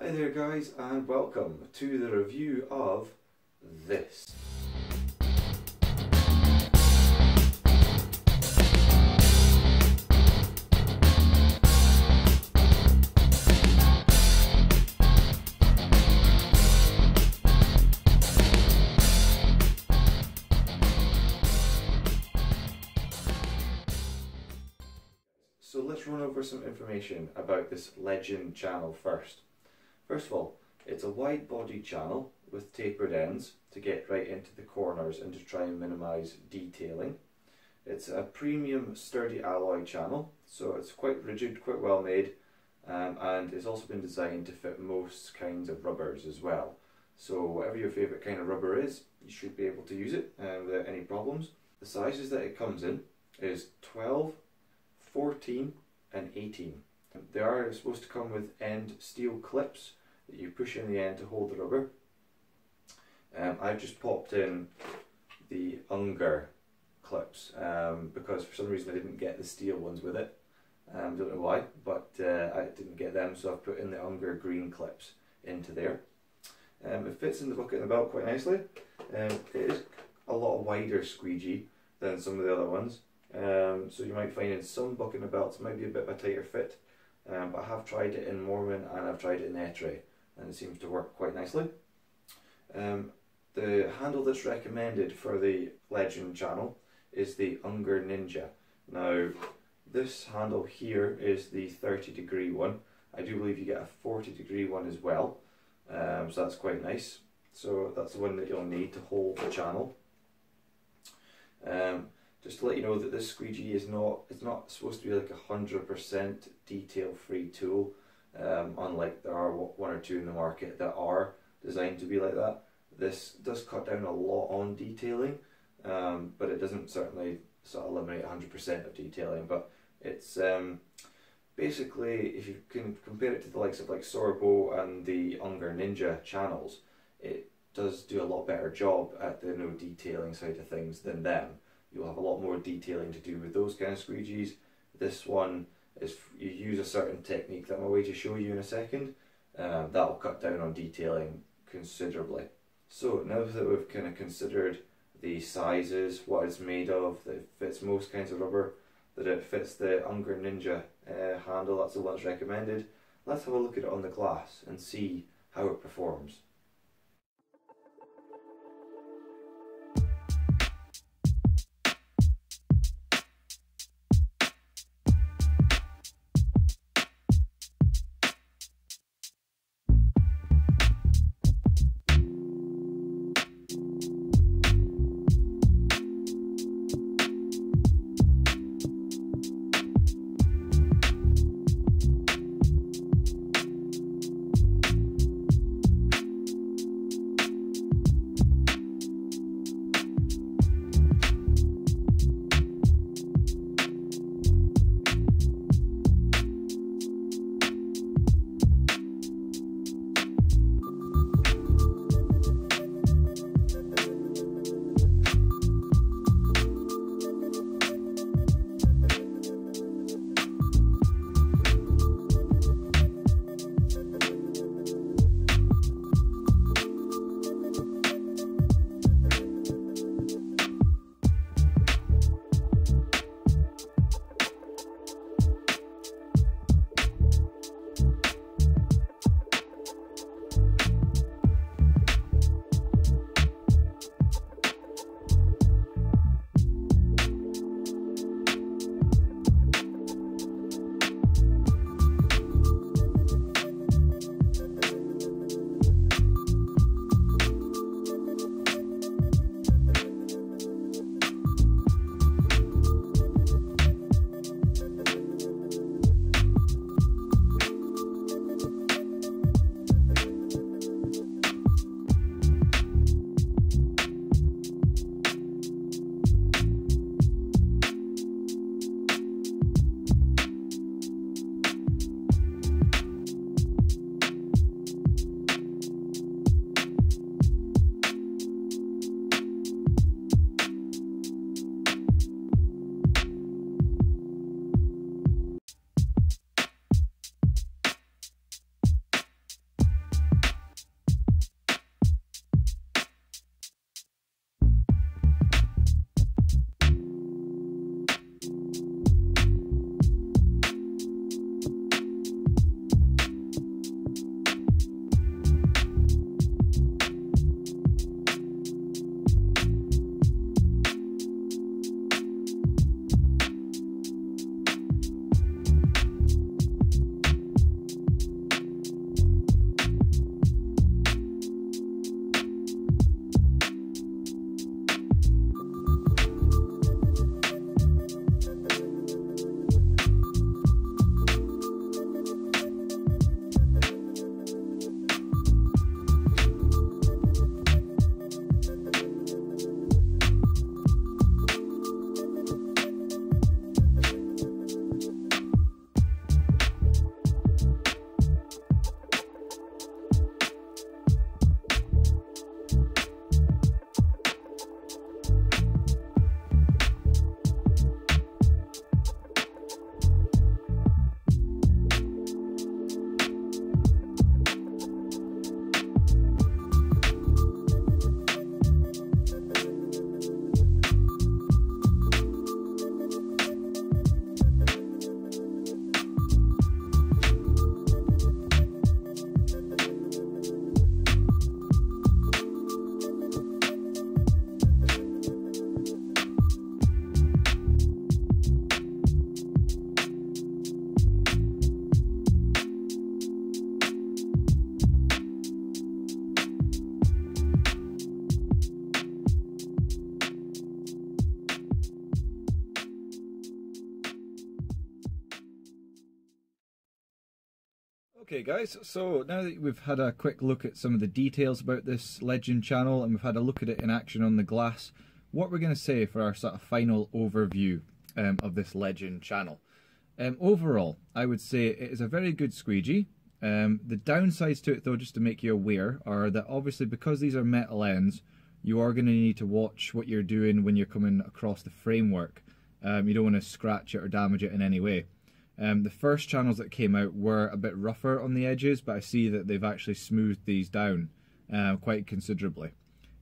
Hi there guys, and welcome to the review of this. So let's run over some information about this Legend channel first. First of all, it's a wide body channel with tapered ends to get right into the corners and to try and minimise detailing. It's a premium sturdy alloy channel, so it's quite rigid, quite well made, and it's also been designed to fit most kinds of rubbers as well. So whatever your favourite kind of rubber is, you should be able to use it without any problems. The sizes that it comes in is 12, 14 and 18. They are supposed to come with end steel clips that you push in the end to hold the rubber. I've just popped in the Unger clips because for some reason I didn't get the steel ones with it. Don't know why, but I didn't get them, so I've put in the Unger green clips into there. It fits in the bucket and the belt quite nicely. It is a lot wider squeegee than some of the other ones. So you might find in some bucket and belts it might be a bit of a tighter fit, but I have tried it in Mormon and I've tried it in Etray, and it seems to work quite nicely. The handle that's recommended for the Legend channel is the Unger Ninja. Now this handle here is the 30-degree one. I do believe you get a 40-degree one as well, so that's quite nice. So that's the one that you'll need to hold the channel. Just to let you know that this squeegee is not supposed to be like 100% detail-free tool, unlike there are one or two in the market that are designed to be like that. This does cut down a lot on detailing, but it doesn't certainly sort of eliminate 100% of detailing. But it's basically, if you can compare it to the likes of like Sorbo and the Unger Ninja channels, it does do a lot better job at the no detailing side of things than them. You'll have a lot more detailing to do with those kind of squeegees. This one is, you use a certain technique that I'm going to show you in a second. That'll cut down on detailing considerably. So now that we've kind of considered the sizes, what it's made of, that it fits most kinds of rubber, that it fits the Unger Ninja handle, that's the one that's recommended, let's have a look at it on the glass and see how it performs. Okay guys, so now that we've had a quick look at some of the details about this Legend channel and we've had a look at it in action on the glass, what we're going to say for our sort of final overview of this Legend channel. Overall, I would say it is a very good squeegee. The downsides to it though, just to make you aware, are that obviously because these are metal ends, you are going to need to watch what you're doing when you're coming across the framework. You don't want to scratch it or damage it in any way. The first channels that came out were a bit rougher on the edges, but I see that they've actually smoothed these down quite considerably.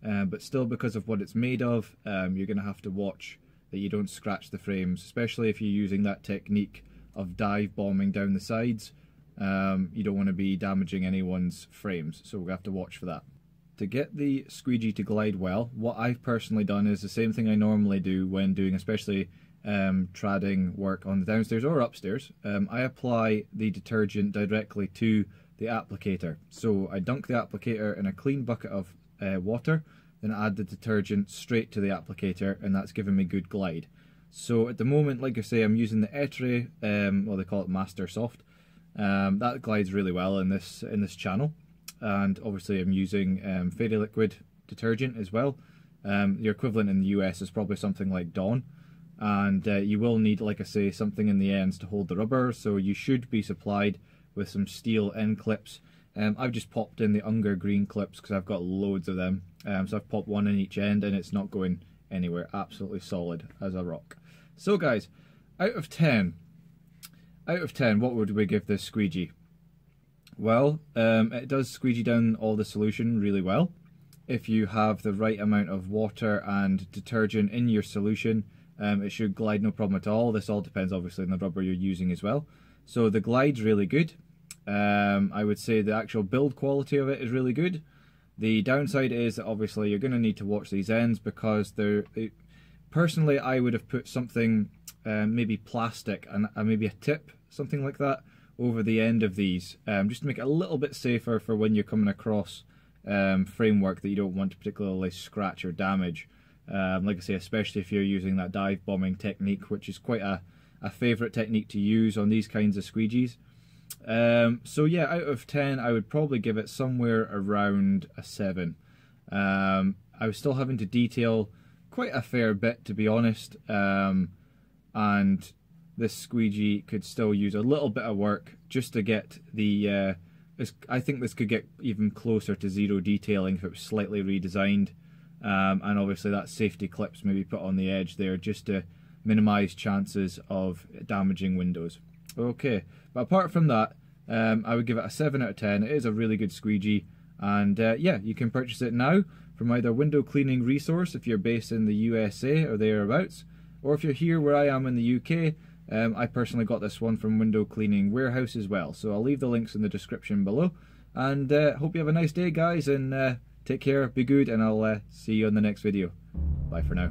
But still, because of what it's made of, you're going to have to watch that you don't scratch the frames, especially if you're using that technique of dive bombing down the sides. You don't want to be damaging anyone's frames, so we'll have to watch for that. To get the squeegee to glide well, what I've personally done is the same thing I normally do when doing especially tradding work on the downstairs or upstairs. I apply the detergent directly to the applicator. So I dunk the applicator in a clean bucket of water, then add the detergent straight to the applicator, and that's given me good glide. So at the moment, like I say, I'm using the Etre, well, they call it Master Soft. That glides really well in this channel, and obviously I'm using Fairy Liquid detergent as well. Your equivalent in the US is probably something like Dawn. And you will need, like I say, something in the ends to hold the rubber, so you should be supplied with some steel end clips. I've just popped in the Unger green clips because I've got loads of them, so I've popped one in each end and it's not going anywhere, absolutely solid as a rock. So guys, out of 10, what would we give this squeegee? Well, it does squeegee down all the solution really well. If you have the right amount of water and detergent in your solution, it should glide no problem at all. This all depends obviously on the rubber you're using as well. So the glide's really good. I would say the actual build quality of it is really good. The downside is that obviously you're going to need to watch these ends because personally I would have put something, maybe plastic and maybe a tip, something like that, over the end of these, just to make it a little bit safer for when you're coming across framework that you don't want to particularly scratch or damage. Like I say, especially if you're using that dive bombing technique, which is quite a favourite technique to use on these kinds of squeegees. So yeah, out of 10, I would probably give it somewhere around a 7. I was still having to detail quite a fair bit, to be honest, and this squeegee could still use a little bit of work just to get the... I think this could get even closer to zero detailing if it was slightly redesigned. And obviously that safety clips maybe put on the edge there just to minimise chances of damaging windows. Okay, but apart from that, I would give it a 7 out of 10. It is a really good squeegee, and yeah, you can purchase it now from either Window Cleaning Resource if you're based in the USA or thereabouts, or if you're here where I am in the UK, I personally got this one from Window Cleaning Warehouse as well. So I'll leave the links in the description below, and hope you have a nice day guys, and take care, be good, and I'll see you on the next video. Bye for now.